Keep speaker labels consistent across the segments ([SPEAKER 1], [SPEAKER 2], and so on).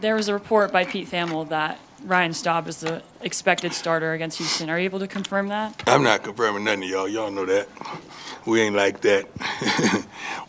[SPEAKER 1] There was a report by Pete Thamel that Ryan Staub is the expected starter against Houston. Are you able to confirm that?
[SPEAKER 2] I'm not confirming nothing to y'all. Y'all know that. We ain't like that.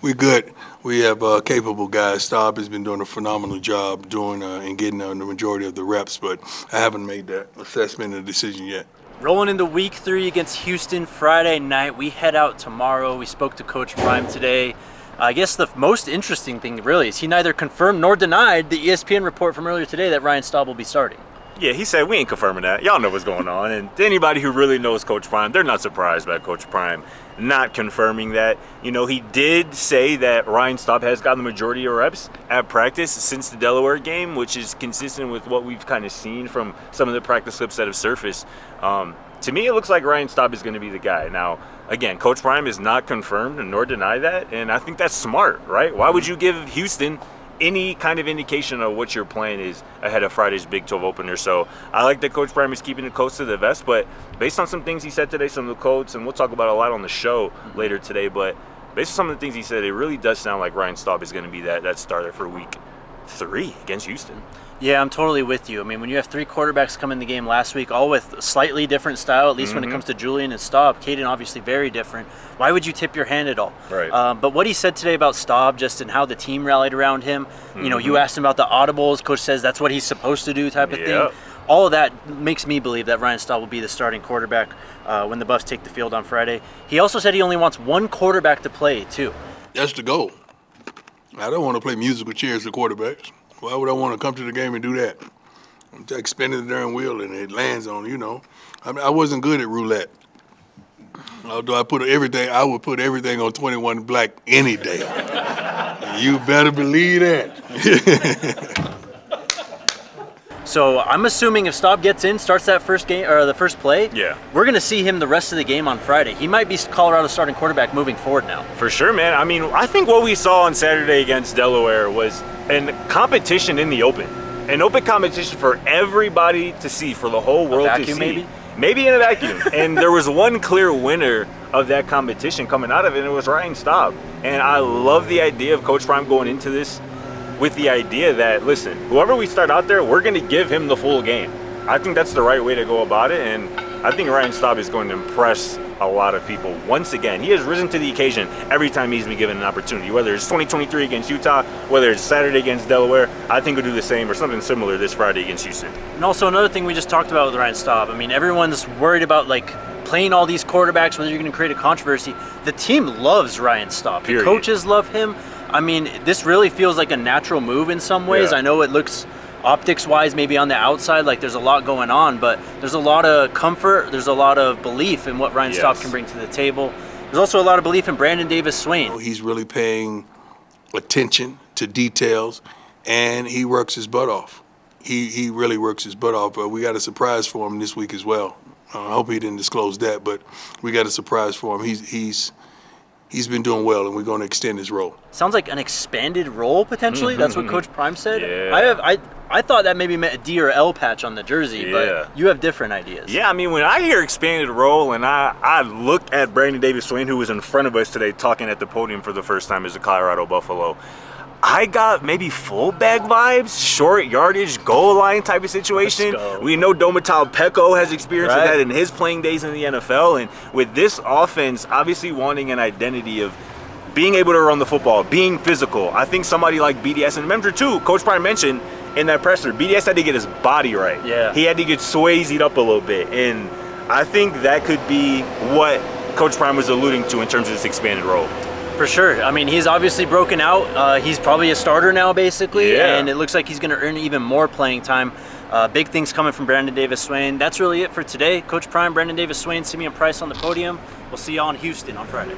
[SPEAKER 2] We good. We have capable guys. Staub has been doing a phenomenal job doing and getting the majority of the reps, but I haven't made that assessment and decision yet.
[SPEAKER 3] Rolling into week 3 against Houston Friday night. We head out tomorrow. We spoke to Coach Prime today. I guess the most interesting thing really is he neither confirmed nor denied the ESPN report from earlier today that Ryan Staub will be starting.
[SPEAKER 4] Yeah, he said we ain't confirming that. Y'all know what's going on. And anybody who really knows Coach Prime, they're not surprised by Coach Prime not confirming that. You know, he did say that Ryan Staub has gotten the majority of reps at practice since the Delaware game, which is consistent with what we've kind of seen from some of the practice clips that have surfaced. To me, it looks like Ryan Staub is going to be the guy. Now, again, Coach Prime is not confirmed nor deny that, and I think that's smart, right? Why would you give Houston any kind of indication of what your plan is ahead of Friday's Big 12 opener? So I like that Coach Prime is keeping it close to the vest, but based on some things he said today, some of the quotes, and we'll talk about a lot on the show later today, but based on some of the things he said, it really does sound like Ryan Staub is going to be that starter for week 3 against Houston.
[SPEAKER 3] Yeah, I'm totally with you. I mean, when you have 3 quarterbacks come in the game last week, all with a slightly different style, at least when it comes to Julian and Staub, Caden obviously very different, why would you tip your hand at all?
[SPEAKER 4] Right.
[SPEAKER 3] But what he said today about Staub, just and how the team rallied around him, you know, you asked him about the audibles, Coach says that's what he's supposed to do type of thing. All of that makes me believe that Ryan Staub will be the starting quarterback when the Buffs take the field on Friday. He also said he only wants 1 quarterback to play, too.
[SPEAKER 2] That's the goal. I don't want to play musical chairs to quarterbacks. Why would I want to come to the game and do that? I'm like spinning the darn wheel and it lands on, you know. I wasn't good at roulette. Although I would put everything on 21 black any day. You better believe that.
[SPEAKER 3] So I'm assuming if Staub gets in, starts that first game or the first play, we're going to see him the rest of the game on Friday. He might be Colorado's starting quarterback moving forward now.
[SPEAKER 4] For sure, man. I mean, I think what we saw on Saturday against Delaware was a competition in the open. An open competition for everybody to see, for the whole world to see. Maybe in a vacuum. And there was one clear winner of that competition coming out of it, and it was Ryan Staub. And I love the idea of Coach Prime going into this with the idea that, listen, whoever we start out there, we're going to give him the full game. I think that's the right way to go about it, and I think Ryan Staub is going to impress a lot of people. Once again, he has risen to the occasion every time he's been given an opportunity, whether it's 2023 against Utah, whether it's Saturday against Delaware. I think he'll do the same or something similar this Friday against Houston.
[SPEAKER 3] And also another thing we just talked about with Ryan Staub, I mean, everyone's worried about playing all these quarterbacks, whether you're going to create a controversy. The team loves Ryan Staub. The coaches love him. I mean, this really feels like a natural move in some ways. I know it looks optics-wise maybe on the outside like there's a lot going on, but there's a lot of comfort, there's a lot of belief in what Ryan Staub can bring to the table. There's also a lot of belief in Brandon Davis-Swain.
[SPEAKER 2] He's really paying attention to details, and he works his butt off. He really works his butt off, but we got a surprise for him this week as well. I hope he didn't disclose that, but we got a surprise for him. He's been doing well, and we're going to extend his role.
[SPEAKER 3] Sounds like an expanded role, potentially. That's what Coach Prime said. I thought that maybe meant a D or L patch on the jersey, but you have different ideas.
[SPEAKER 4] Yeah, I mean, when I hear expanded role and I look at Brandon Davis-Swain, who was in front of us today talking at the podium for the first time as a Colorado Buffalo, I got maybe fullback vibes, short yardage, goal line type of situation. We know Domitao Peko has experience with that in his playing days in the NFL. And with this offense, obviously wanting an identity of being able to run the football, being physical, I think somebody like BDS, and remember too, Coach Prime mentioned in that presser, BDS had to get his body right. He had to get swayzed up a little bit. And I think that could be what Coach Prime was alluding to in terms of this expanded role.
[SPEAKER 3] For sure. I mean, he's obviously broken out. He's probably a starter now, basically, and it looks like he's going to earn even more playing time. Big things coming from Brandon Davis-Swain. That's really it for today. Coach Prime, Brandon Davis-Swain, Simeon Price on the podium. We'll see you all in Houston on Friday.